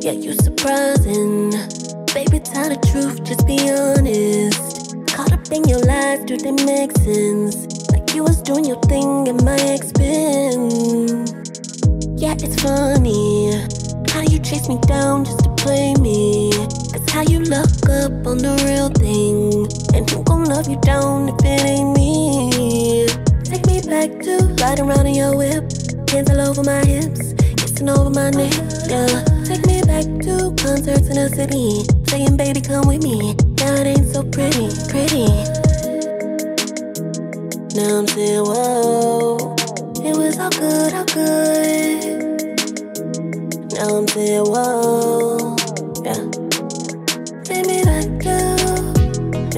Yeah, you surprising. Baby, tell the truth, just be honest. Caught up in your lies, do they make sense? Like you was doing your thing at my expense. Yeah, it's funny how you chase me down just to play me. Cause how you look up on the real thing, and who gon' love you down if it ain't me? Take me back to riding around in your whip, hands all over my hips, kissing over my neck, yeah. Take me back to concerts in the city, saying baby come with me. Now it ain't so pretty, pretty. Now I'm saying whoa, it was all good, all good. Now I'm saying whoa, yeah. Take me back to,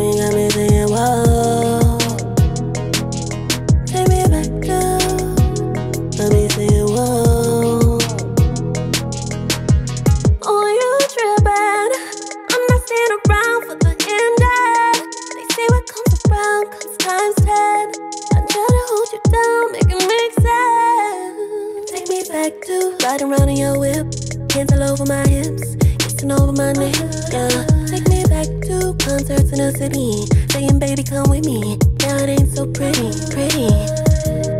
you got me saying whoa. Take me back to, let me saying whoa. Oh, you trippin', I'm not staying around for the end. They say what comes around comes times 10. I try to hold you down, make it make sense. Take me back to riding around in your whip, hands all over my hips, kissing over my neck, yeah. Take me back to concerts in the city, saying baby come with me. Now it ain't so pretty, pretty.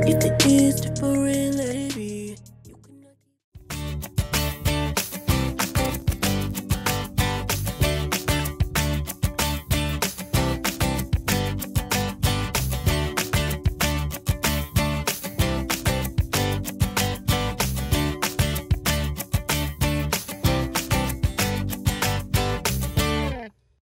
You could use it for